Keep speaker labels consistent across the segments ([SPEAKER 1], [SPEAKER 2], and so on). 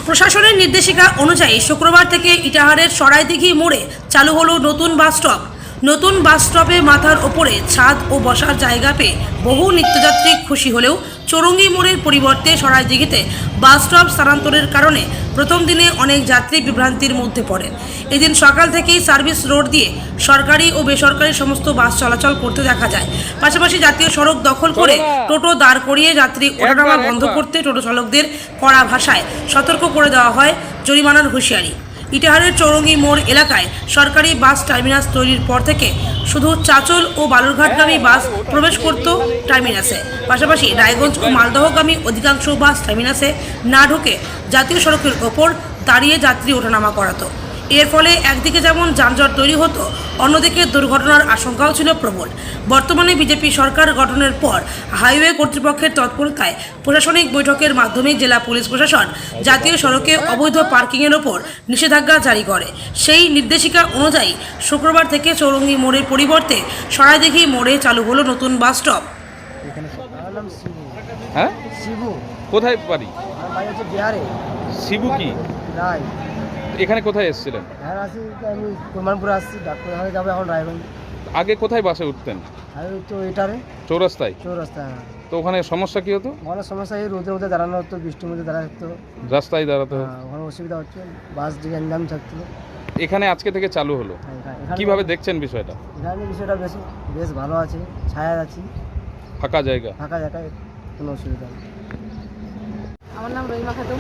[SPEAKER 1] প্রশাসনের নির্দেশিকা অনুযায়ী শুক্রবার থেকে ইটাহারের সরাইদিঘি মোড়ে চালু হলো নতুন বাস স্টপ। নতুন বাস স্টপে মাথার ওপরে ছাদ ও বসার জায়গা পেয়ে বহু নিত্যযাত্রী খুশি হলেও চৌরঙ্গি মোড়ের পরিবর্তে সরাইদিঘিতে বাস স্টপ স্থানান্তরের কারণে প্রথম দিনে অনেক যাত্রী বিভ্রান্তির মধ্যে পড়েন। এদিন সকাল থেকেই সার্ভিস রোড দিয়ে সরকারি ও বেসরকারি সমস্ত বাস চলাচল করতে দেখা যায়। পাশাপাশি জাতীয় সড়ক দখল করে টোটো দাঁড় করিয়ে যাত্রী ওঠানামা বন্ধ করতে টোটো চালকদের কড়া ভাষায় সতর্ক করে দেওয়া হয় জরিমানার হুঁশিয়ারি। ইটাহারের চৌরঙ্গি মোড় এলাকায় সরকারি বাস টার্মিনাস তৈরির পর থেকে শুধু চাচল ও বালুরঘাটগামী বাস প্রবেশ করত টার্মিনাসে। পাশাপাশি রায়গঞ্জ ও মালদহগামী অধিকাংশ বাস টার্মিনাসে না ঢুকে জাতীয় সড়কের ওপর দাঁড়িয়ে যাত্রী ওঠানামা করাতো। এর ফলে একদিকে যেমন যানজট তৈরি হতো, অন্যদিকে দুর্ঘটনার আশঙ্কাও ছিল প্রবল। বর্তমানে বিজেপি সরকার গঠনের পর হাইওয়ে কর্তৃপক্ষের তৎপরতায় প্রশাসনিক বৈঠকের মাধ্যমে জেলা পুলিশ প্রশাসন জাতীয় সড়কে অবৈধ পার্কিংয়ের ওপর নিষেধাজ্ঞা জারি করে। সেই নির্দেশিকা অনুযায়ী শুক্রবার থেকে চৌরঙ্গি মোড়ের পরিবর্তে সরাইদিঘি মোড়ে চালু হলো নতুন বাস স্টপ।
[SPEAKER 2] হ্যাঁ,
[SPEAKER 3] শিবু।
[SPEAKER 2] কোথায় বাড়ি?
[SPEAKER 3] আমার বাড়ি হচ্ছে বিহারে।
[SPEAKER 2] শিবু কি?
[SPEAKER 3] রায়।
[SPEAKER 2] এখানে কোথায় এসেছিলেন?
[SPEAKER 3] হ্যাঁ, আসি আমি কুরমানপুরে আসছি, ডাক্তারখানে যাবো এখন রায়গঞ্জ।
[SPEAKER 2] আগে কোথায় বাসে উঠতেন?
[SPEAKER 3] আমি তো এটারে
[SPEAKER 2] চৌরাস্তায়।
[SPEAKER 3] চৌরাস্তা।
[SPEAKER 2] তো ওখানে সমস্যা কি হতো?
[SPEAKER 3] অনেক সমস্যা, এই রোদের মধ্যে দাঁড়ানো হতো, বৃষ্টির মধ্যে দাঁড়ানো হতো,
[SPEAKER 2] রাস্তায় দাঁড়াতে হতো।
[SPEAKER 3] ওখানে অসুবিধা হচ্ছে, বাস জ্যাম থাকতো।
[SPEAKER 2] এখানে আজকে থেকে চালু হলো,
[SPEAKER 3] এখানে
[SPEAKER 2] কিভাবে দেখছেন বিষয়টা?
[SPEAKER 3] এখানে বিষয়টা বেশ ভালো আছে, ছায়া আছে,
[SPEAKER 2] ফাঁকা জায়গা।
[SPEAKER 3] ফাঁকা জায়গায় কোনো অসুবিধা নেই।
[SPEAKER 4] আমার নাম রহিমা খাতুন।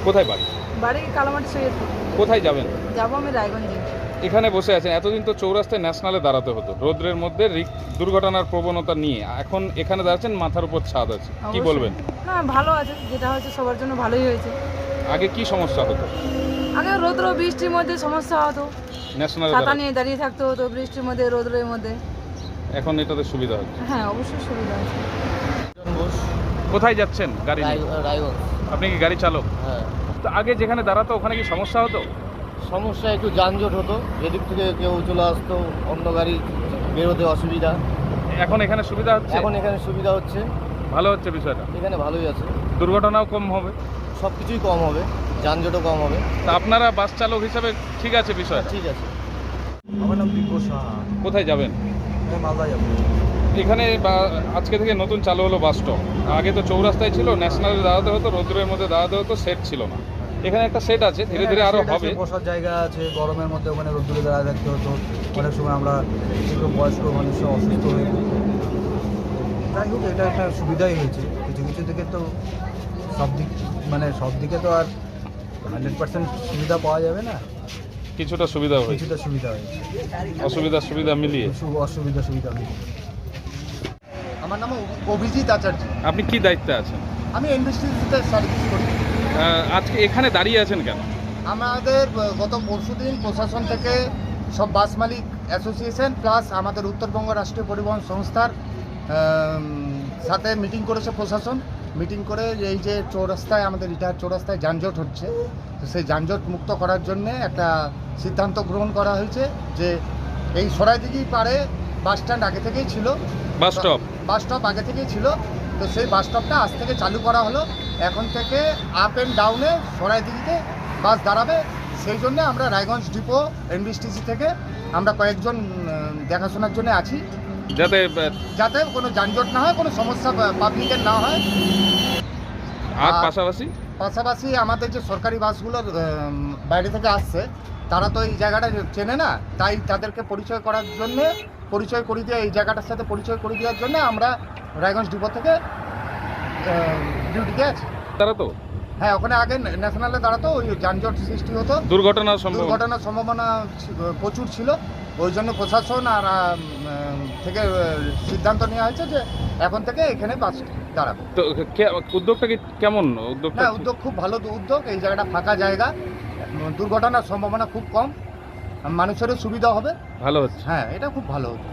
[SPEAKER 2] কোথায় বাড়ি?
[SPEAKER 4] বাড়ি কালামাটি সৈয়দপুর।
[SPEAKER 2] কোথায় যাবেন?
[SPEAKER 4] যাবো আমি রায়গঞ্জে।
[SPEAKER 2] এখানে বসে আছেন, এতদিন তো চৌরাস্তায় ন্যাশনালে দাঁড়াতে হতো রোদ্রের মধ্যে দুর্ঘটনার প্রবণতা নিয়ে, এখন এখানে দাঁড়াচ্ছেন, মাথার উপর ছাদ আছে, কি
[SPEAKER 4] অবশ্যই।
[SPEAKER 2] বলবেন?
[SPEAKER 4] না, ভালো আছে, যেটা হচ্ছে সবার জন্য ভালোই হয়েছে।
[SPEAKER 2] আগে কি সমস্যা হতো?
[SPEAKER 4] আগে রৌদ্র বৃষ্টির মধ্যে সমস্যা হতো,
[SPEAKER 2] ন্যাশনালে
[SPEAKER 4] ছাতা নিয়ে দাঁড়িয়ে থাকতে হতো বৃষ্টির মধ্যে রৌদ্রের মধ্যে।
[SPEAKER 2] এখন এটাতে সুবিধা হচ্ছে।
[SPEAKER 4] হ্যাঁ, অবশ্যই সুবিধা আছে।
[SPEAKER 2] কোথায় যাচ্ছেন গাড়ি নিয়ে?
[SPEAKER 5] রায়গঞ্জ।
[SPEAKER 2] আপনি কি গাড়ি চালক?
[SPEAKER 5] হ্যাঁ,
[SPEAKER 2] তো আগে যেখানে দাঁড়াতো ওখানে কি সমস্যা হতো?
[SPEAKER 5] সমস্যা একটু যানজট হতো, এদিক থেকে কেউ চলে আসতো, অন্য গাড়ি বেরোতে অসুবিধা।
[SPEAKER 2] এখন এখানে সুবিধা হচ্ছে?
[SPEAKER 5] এখন এখানে সুবিধা হচ্ছে,
[SPEAKER 2] ভালো হচ্ছে বিষয়টা।
[SPEAKER 5] এখানে ভালোই আছে,
[SPEAKER 2] দুর্ঘটনাও কম হবে,
[SPEAKER 5] সব কিছুই কম হবে, যানজটও কম হবে।
[SPEAKER 2] তা আপনারা বাস চালক হিসাবে ঠিক আছে বিষয়টা?
[SPEAKER 5] ঠিক আছে।
[SPEAKER 3] আমার নাম বিপু সাহা।
[SPEAKER 2] কোথায় যাবেন?
[SPEAKER 3] আমি মালদা যাবো।
[SPEAKER 2] এখানে আজকে থেকে নতুন চালু হলো বাস স্টপ। আগে তো চৌরাস্তায় ছিল, ন্যাশনালে দাঁড়াতে হতো, রোদ্রের মধ্যে দাঁড়াতে হতো, সেট ছিল না। এখানে একটা সেট আছে, ধীরে ধীরে আরো হবে।
[SPEAKER 3] বসার জায়গা আছে, গরমের মধ্যে ওখানে রোদ্দুরে দাঁড়ায় থাকতে হতো। অনেক সময় আমরা একটু বয়স্ক মানুষ অসুস্থ হয়ে পড়তো। যাই হোক, এটা একটা সুবিধাই হয়েছে। কিছু কিছু দিকে তো সব দিকে তো আর 100% সুবিধা পাওয়া যাবে না।
[SPEAKER 2] কিছুটা সুবিধা হয়েছে,
[SPEAKER 3] কিছুটা সুবিধা হয়েছে,
[SPEAKER 2] সুবিধা মিলিয়ে।
[SPEAKER 3] সুবিধা হয়েছে।
[SPEAKER 6] আমার নাম অভিজিৎ আচার্য।
[SPEAKER 2] আপনি কি দায়িত্বে আছেন?
[SPEAKER 6] আমি ইন্ডাস্ট্রিতে সার্ভিস করি।
[SPEAKER 2] আজকে এখানে দাঁড়িয়ে আছেন কেন?
[SPEAKER 6] আমাদের গত পরশুদিন প্রশাসন থেকে সব বাস মালিক অ্যাসোসিয়েশন প্লাস আমাদের উত্তরবঙ্গ রাষ্ট্রীয় পরিবহন সংস্থার সাথে মিটিং করেছে প্রশাসন। মিটিং করে এই যে চৌরাস্তায়, আমাদের ইটাহার চৌরাস্তায় যানজট হচ্ছে, তো সেই যানজট মুক্ত করার জন্যে একটা সিদ্ধান্ত গ্রহণ করা হয়েছে যে এই সরাইদিঘি পাড়ে বাস স্ট্যান্ড আগে থেকেই ছিল, বাস স্টপ আগে থেকেই ছিল, তো সেই বাস স্টপটা আজ থেকে চালু করা হলো। এখন থেকে আপ অ্যান্ড ডাউনে সরাইদিঘিতে বাস দাঁড়াবে। সেই জন্য আমরা রায়গঞ্জ ডিপো এনবিএসটিসি থেকে আমরা কয়েকজন দেখাশোনার জন্য আছি, যাতে কোনো যানজট না হয়, কোনো সমস্যা পাবলিকের না হয়।
[SPEAKER 2] আর
[SPEAKER 6] পাশাপাশি আমাদের যে সরকারি বাসগুলো বাইরে থেকে আসছে, তারা তো এই জায়গাটা চেনে না, তাই তাদেরকে পরিচয় করার জন্যে, পরিচয় করিয়ে দিয়ে এই জায়গাটার সাথে পরিচয় করে দেওয়ার জন্য আমরা রায়গঞ্জ ডিপো থেকে ডিউটিতে আছি।
[SPEAKER 2] তারা তো
[SPEAKER 6] হ্যাঁ, ওখানে আগে ন্যাশনালে দাঁড়াতো, ওই যানজট সৃষ্টি হতো, দুর্ঘটনার সম্ভাবনা প্রচুর ছিল। ওই জন্য প্রশাসন আর থেকে সিদ্ধান্ত নেওয়া হয়েছে যে এখন থেকে এখানে বাস দাঁড়াবে।
[SPEAKER 2] তো উদ্যোগটা কি কেমন?
[SPEAKER 6] উদ্যোগ খুব ভালো উদ্যোগ। এই জায়গাটা ফাঁকা জায়গা, দুর্ঘটনার সম্ভাবনা খুব কম, মানুষেরও সুবিধা হবে,
[SPEAKER 2] ভালো হচ্ছে।
[SPEAKER 6] হ্যাঁ, এটা খুব ভালো হতো।